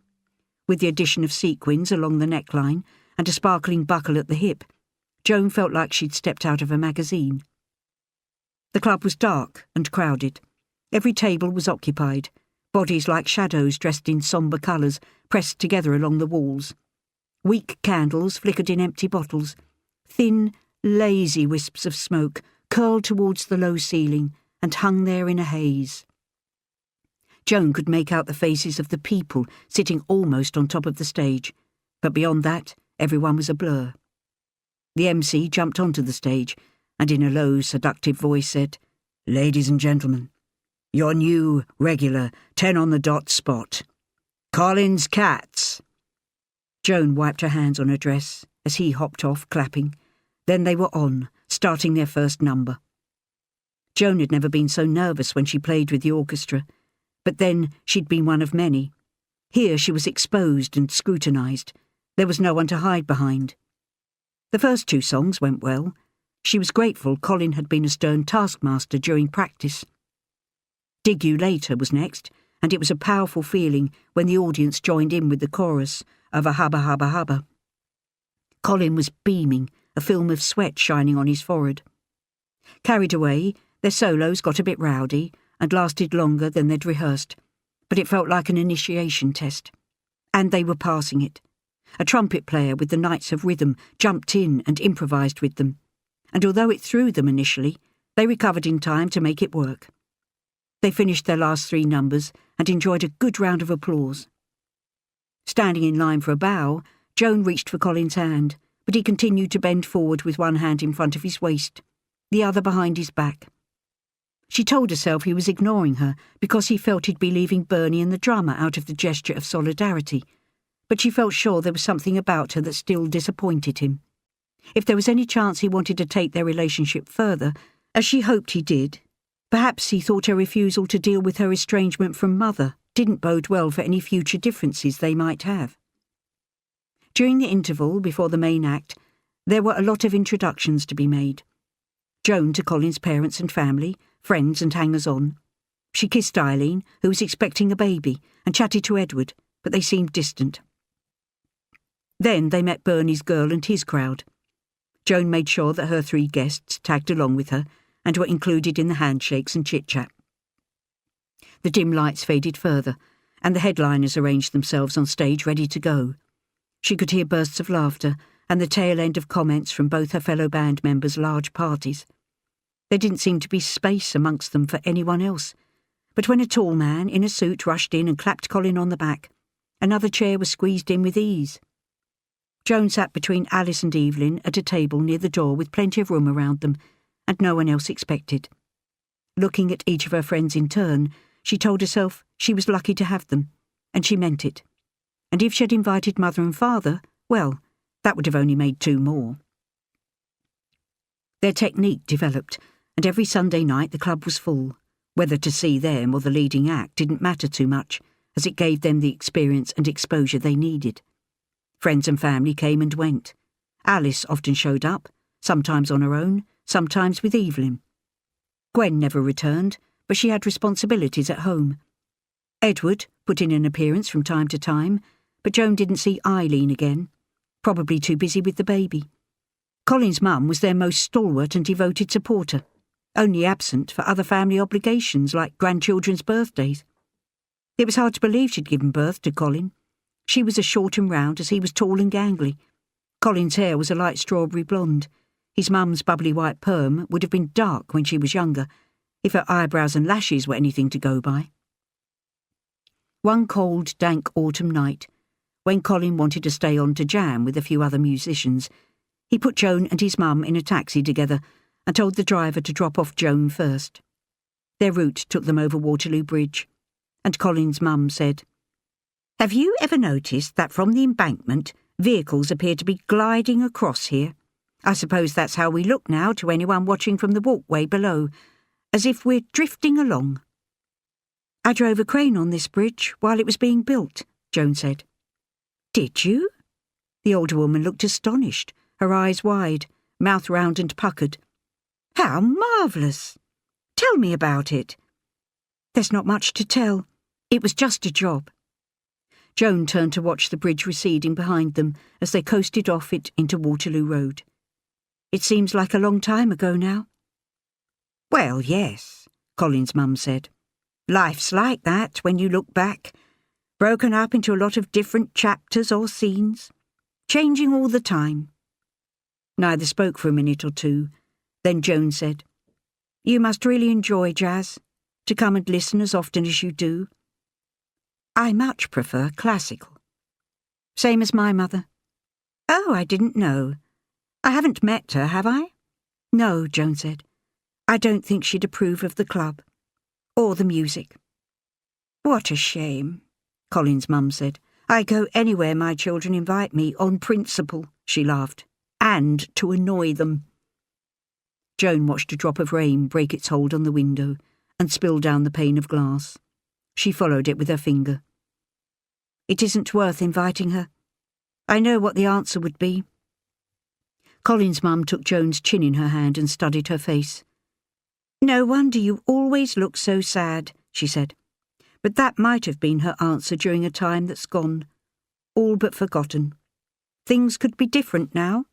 With the addition of sequins along the neckline and a sparkling buckle at the hip, Joan felt like she'd stepped out of a magazine. The club was dark and crowded. Every table was occupied, bodies like shadows dressed in sombre colours pressed together along the walls. Weak candles flickered in empty bottles. Thin, lazy wisps of smoke curled towards the low ceiling and hung there in a haze. Joan could make out the faces of the people sitting almost on top of the stage, but beyond that, everyone was a blur. The MC jumped onto the stage and in a low, seductive voice said, "Ladies and gentlemen, your new, regular, 10 on the dot spot. Colin's Cats." Joan wiped her hands on her dress as he hopped off, clapping. Then they were on, starting their first number. Joan had never been so nervous when she played with the orchestra, but then she'd been one of many. Here she was exposed and scrutinised. There was no one to hide behind. The first 2 songs went well. She was grateful Colin had been a stern taskmaster during practice. Dig You Later was next, and it was a powerful feeling when the audience joined in with the chorus of A Hubba Hubba Hubba. Colin was beaming, a film of sweat shining on his forehead. Carried away, their solos got a bit rowdy and lasted longer than they'd rehearsed, but it felt like an initiation test. And they were passing it. A trumpet player with the Knights of Rhythm jumped in and improvised with them, and although it threw them initially, they recovered in time to make it work. They finished their last 3 numbers and enjoyed a good round of applause. Standing in line for a bow, Joan reached for Colin's hand, but he continued to bend forward with one hand in front of his waist, the other behind his back. She told herself he was ignoring her because he felt he'd be leaving Bernie and the drummer out of the gesture of solidarity, but she felt sure there was something about her that still disappointed him. If there was any chance he wanted to take their relationship further, as she hoped he did, perhaps he thought her refusal to deal with her estrangement from Mother didn't bode well for any future differences they might have. During the interval before the main act, there were a lot of introductions to be made. Joan to Colin's parents and family, friends and hangers-on. She kissed Eileen, who was expecting a baby, and chatted to Edward, but they seemed distant. Then they met Bernie's girl and his crowd. Joan made sure that her 3 guests tagged along with her and were included in the handshakes and chit-chat. The dim lights faded further, and the headliners arranged themselves on stage ready to go. She could hear bursts of laughter and the tail end of comments from both her fellow band members' large parties. There didn't seem to be space amongst them for anyone else, but when a tall man in a suit rushed in and clapped Colin on the back, another chair was squeezed in with ease. Joan sat between Alice and Evelyn at a table near the door with plenty of room around them, and no one else expected. Looking at each of her friends in turn, she told herself she was lucky to have them, and she meant it. And if she had invited Mother and Father, well, that would have only made 2 more. Their technique developed, and every Sunday night the club was full. Whether to see them or the leading act didn't matter too much, as it gave them the experience and exposure they needed. Friends and family came and went. Alice often showed up, sometimes on her own, sometimes with Evelyn. Gwen never returned, but she had responsibilities at home. Edward put in an appearance from time to time, but Joan didn't see Eileen again, probably too busy with the baby. Colin's mum was their most stalwart and devoted supporter, only absent for other family obligations like grandchildren's birthdays. It was hard to believe she'd given birth to Colin. She was as short and round as he was tall and gangly. Colin's hair was a light strawberry blonde. His mum's bubbly white perm would have been dark when she was younger, if her eyebrows and lashes were anything to go by. One cold, dank autumn night, when Colin wanted to stay on to jam with a few other musicians, he put Joan and his mum in a taxi together and told the driver to drop off Joan first. Their route took them over Waterloo Bridge, and Colin's mum said, "Have you ever noticed that from the embankment vehicles appear to be gliding across here? I suppose that's how we look now to anyone watching from the walkway below, as if we're drifting along." "I drove a crane on this bridge while it was being built," Joan said. "Did you?" The older woman looked astonished, her eyes wide, mouth round and puckered. "How marvellous! Tell me about it." "There's not much to tell. It was just a job." Joan turned to watch the bridge receding behind them as they coasted off it into Waterloo Road. "It seems like a long time ago now." "Well, yes," Colin's mum said. "Life's like that when you look back, broken up into a lot of different chapters or scenes, changing all the time." Neither spoke for a minute or 2. Then Joan said, "You must really enjoy jazz, to come and listen as often as you do." "I much prefer classical." "Same as my mother." "Oh, I didn't know. I haven't met her, have I?" "No," Joan said. "I don't think she'd approve of the club. Or the music." "What a shame," Colin's mum said. "I go anywhere my children invite me on principle," she laughed. "And to annoy them." Joan watched a drop of rain break its hold on the window and spill down the pane of glass. She followed it with her finger. "It isn't worth inviting her. I know what the answer would be." Colin's mum took Joan's chin in her hand and studied her face. "No wonder you always look so sad," she said. But that might have been her answer during a time that's gone, all but forgotten. Things could be different now.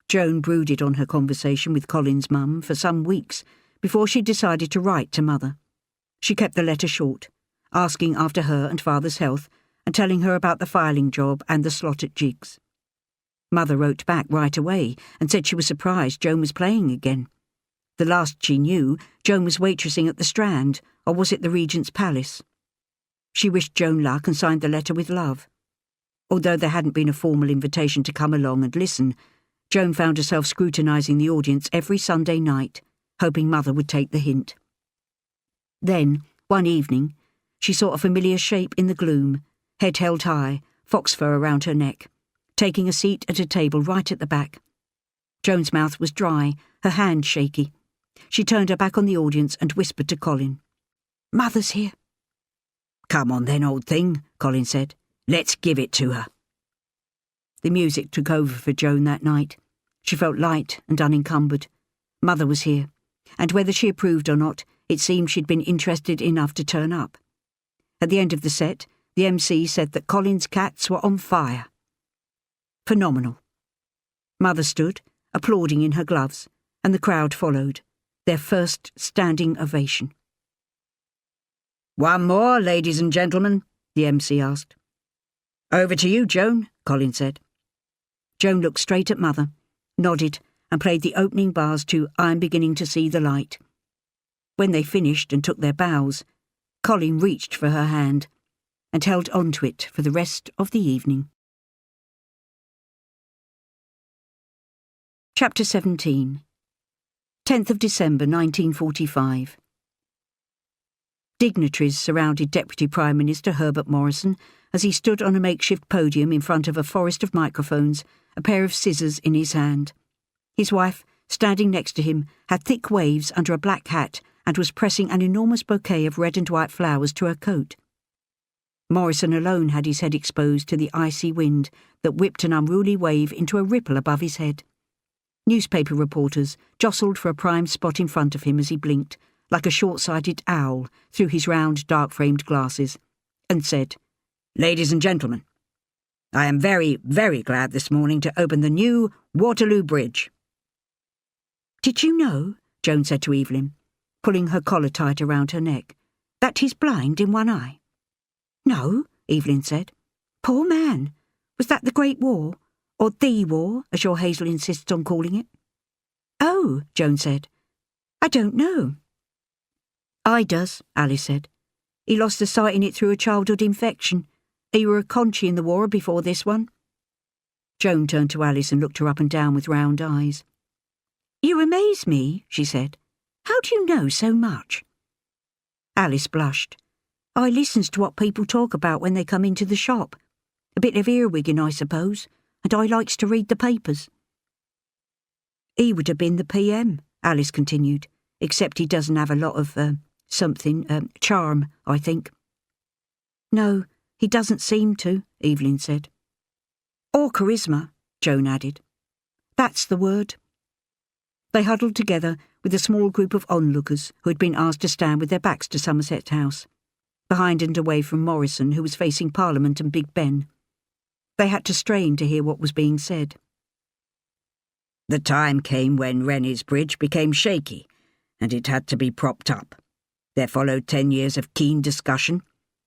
Joan brooded on her conversation with Colin's mum for some weeks before she decided to write to Mother. She kept the letter short, asking after her and Father's health and telling her about the filing job and the slot at jigs. Mother wrote back right away and said she was surprised Joan was playing again. The last she knew, Joan was waitressing at the Strand, or was it the Regent's Palace? She wished Joan luck and signed the letter with love. Although there hadn't been a formal invitation to come along and listen, Joan found herself scrutinising the audience every Sunday night, hoping Mother would take the hint. Then, one evening, she saw a familiar shape in the gloom, head held high, fox fur around her neck, taking a seat at a table right at the back. Joan's mouth was dry, her hand shaky. She turned her back on the audience and whispered to Colin. "Mother's here." "Come on then, old thing," Colin said. "Let's give it to her." The music took over for Joan that night. She felt light and unencumbered. Mother was here, and whether she approved or not, it seemed she'd been interested enough to turn up. At the end of the set, the MC said that Colin's cats were on fire. Phenomenal. Mother stood, applauding in her gloves, and the crowd followed, their first standing ovation. "One more, ladies and gentlemen," the MC asked. "Over to you, Joan," Colin said. Joan looked straight at Mother, nodded, and played the opening bars to "I'm Beginning to See the Light." When they finished and took their bows, Colin reached for her hand and held on to it for the rest of the evening. Chapter 17. 10th of December 1945. Dignitaries surrounded Deputy Prime Minister Herbert Morrison as he stood on a makeshift podium in front of a forest of microphones, a pair of scissors in his hand. His wife, standing next to him, had thick waves under a black hat and was pressing an enormous bouquet of red and white flowers to her coat. Morrison alone had his head exposed to the icy wind that whipped an unruly wave into a ripple above his head. Newspaper reporters jostled for a prime spot in front of him as he blinked, like a short-sighted owl, through his round, dark-framed glasses, and said, "Ladies and gentlemen, I am very, very glad this morning to open the new Waterloo Bridge." "Did you know," Joan said to Evelyn, pulling her collar tight around her neck, "that he's blind in one eye?" "No," Evelyn said. "Poor man. Was that the Great War? Or the war, as your Hazel insists on calling it?" "Oh," Joan said. "I don't know." "I does," Alice said. "He lost the sight in it through a childhood infection. He were a conchi in the war before this one." Joan turned to Alice and looked her up and down with round eyes. "You amaze me," she said. "How do you know so much?" Alice blushed. "I listens to what people talk about when they come into the shop. A bit of earwigging, I suppose, and I likes to read the papers." "He would have been the PM," Alice continued, "except he doesn't have a lot of, charm, I think." "No, he doesn't seem to," Evelyn said. "Or charisma," Joan added. "That's the word." They huddled together with a small group of onlookers who had been asked to stand with their backs to Somerset House, behind and away from Morrison, who was facing Parliament and Big Ben. They had to strain to hear what was being said. "The time came when Rennie's Bridge became shaky, and it had to be propped up. There followed 10 years of keen discussion,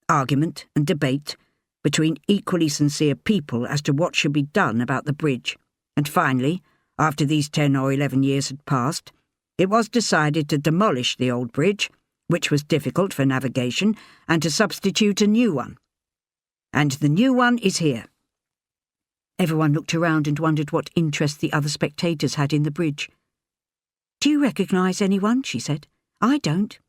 argument and debate between equally sincere people as to what should be done about the bridge, and finally, after these 10 or 11 years had passed, it was decided to demolish the old bridge, which was difficult for navigation, and to substitute a new one. And the new one is here." Everyone looked around and wondered what interest the other spectators had in the bridge. "Do you recognise anyone?" she said. "I don't."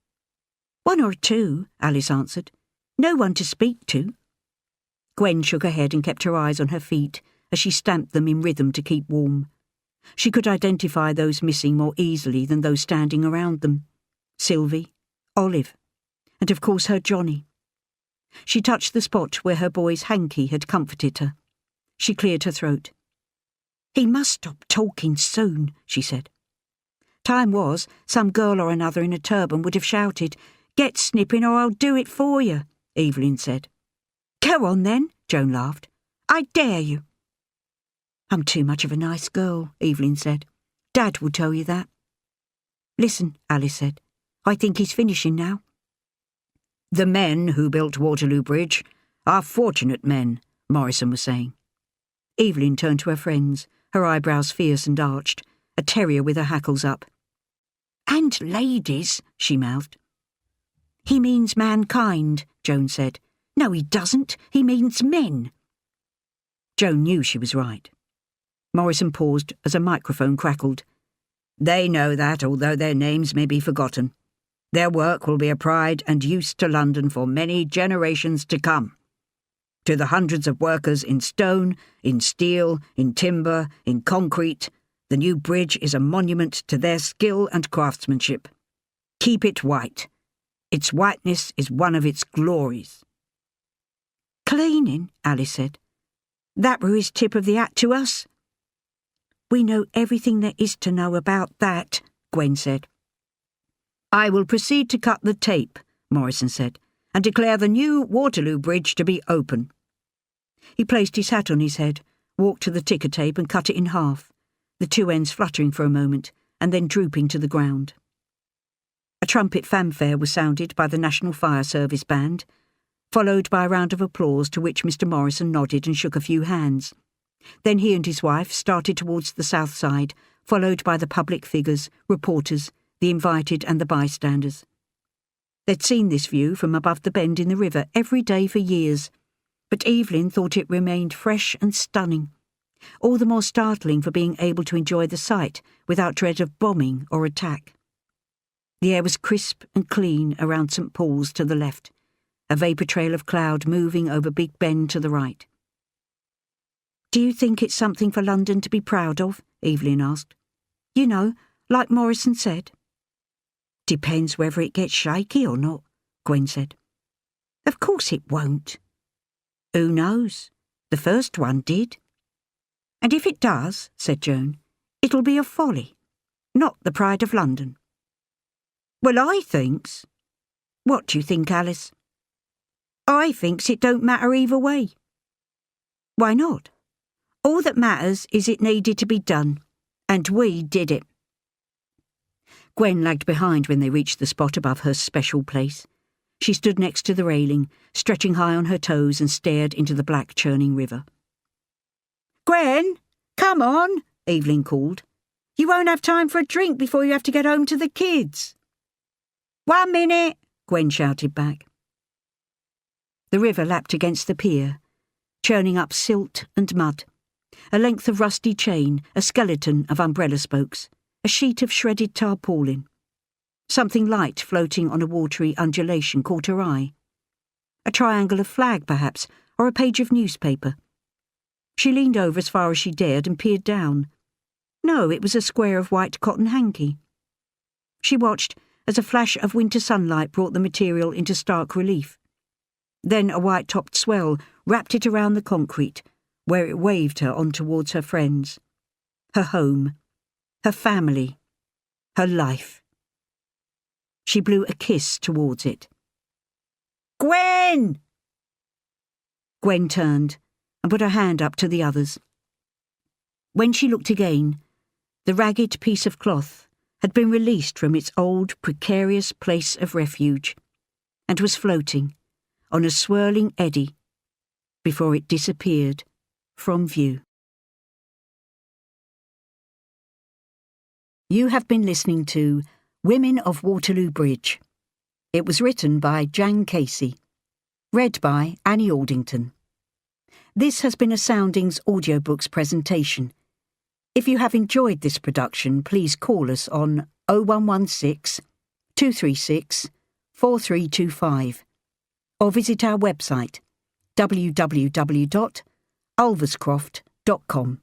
"One or two," Alice answered. "No one to speak to." Gwen shook her head and kept her eyes on her feet as she stamped them in rhythm to keep warm. She could identify those missing more easily than those standing around them. Sylvie, Olive, and of course her Johnny. She touched the spot where her boy's hanky had comforted her. She cleared her throat. "He must stop talking soon," she said. Time was, some girl or another in a turban would have shouted, "Get snipping or I'll do it for you," Evelyn said. "Go on then," Joan laughed. "I dare you." I'm too much of a nice girl, Evelyn said. Dad will tell you that. Listen, Alice said. I think he's finishing now. The men who built Waterloo Bridge are fortunate men, Morrison was saying. Evelyn turned to her friends, her eyebrows fierce and arched, a terrier with her hackles up. And ladies, she mouthed. He means mankind, Joan said. No, he doesn't. He means men. Joan knew she was right. Morrison paused as a microphone crackled. They know that, although their names may be forgotten. Their work will be a pride and use to London for many generations to come. To the hundreds of workers in stone, in steel, in timber, in concrete, the new bridge is a monument to their skill and craftsmanship. Keep it white. Its whiteness is one of its glories. Cleaning, Alice said. That were his tip of the hat to us. We know everything there is to know about that, Gwen said. I will proceed to cut the tape, Morrison said, and declare the new Waterloo Bridge to be open. He placed his hat on his head, walked to the ticker tape and cut it in half, the two ends fluttering for a moment and then drooping to the ground. A trumpet fanfare was sounded by the National Fire Service Band, followed by a round of applause to which Mr. Morrison nodded and shook a few hands. Then he and his wife started towards the south side, followed by the public figures, reporters, the invited and the bystanders. They'd seen this view from above the bend in the river every day for years, but Evelyn thought it remained fresh and stunning, all the more startling for being able to enjoy the sight without dread of bombing or attack. The air was crisp and clean around St. Paul's to the left, a vapour trail of cloud moving over Big Ben to the right. Do you think it's something for London to be proud of? Evelyn asked. You know, like Morrison said. Depends whether it gets shaky or not, Gwen said. Of course it won't. Who knows? The first one did. And if it does, said Joan, it'll be a folly, not the pride of London. Well, I thinks. What do you think, Alice? I thinks it don't matter either way. Why not? All that matters is it needed to be done, and we did it. Gwen lagged behind when they reached the spot above her special place. She stood next to the railing, stretching high on her toes and stared into the black churning river. Gwen, come on, Evelyn called. You won't have time for a drink before you have to get home to the kids. 1 minute, Gwen shouted back. The river lapped against the pier, churning up silt and mud, a length of rusty chain, a skeleton of umbrella spokes, a sheet of shredded tarpaulin. Something light floating on a watery undulation caught her eye. A triangle of flag, perhaps, or a page of newspaper. She leaned over as far as she dared and peered down. No, it was a square of white cotton hanky. She watched as a flash of winter sunlight brought the material into stark relief. Then a white-topped swell wrapped it around the concrete, where it waved her on towards her friends, her home, her family, her life. She blew a kiss towards it. Gwen! Gwen turned and put her hand up to the others. When she looked again, the ragged piece of cloth had been released from its old, precarious place of refuge and was floating on a swirling eddy before it disappeared from view. You have been listening to Women of Waterloo Bridge. It was written by Jan Casey. Read by Annie Aldington. This has been a Soundings Audiobooks presentation. If you have enjoyed this production, please call us on 0116 236 4325 or visit our website www.ulverscroft.com.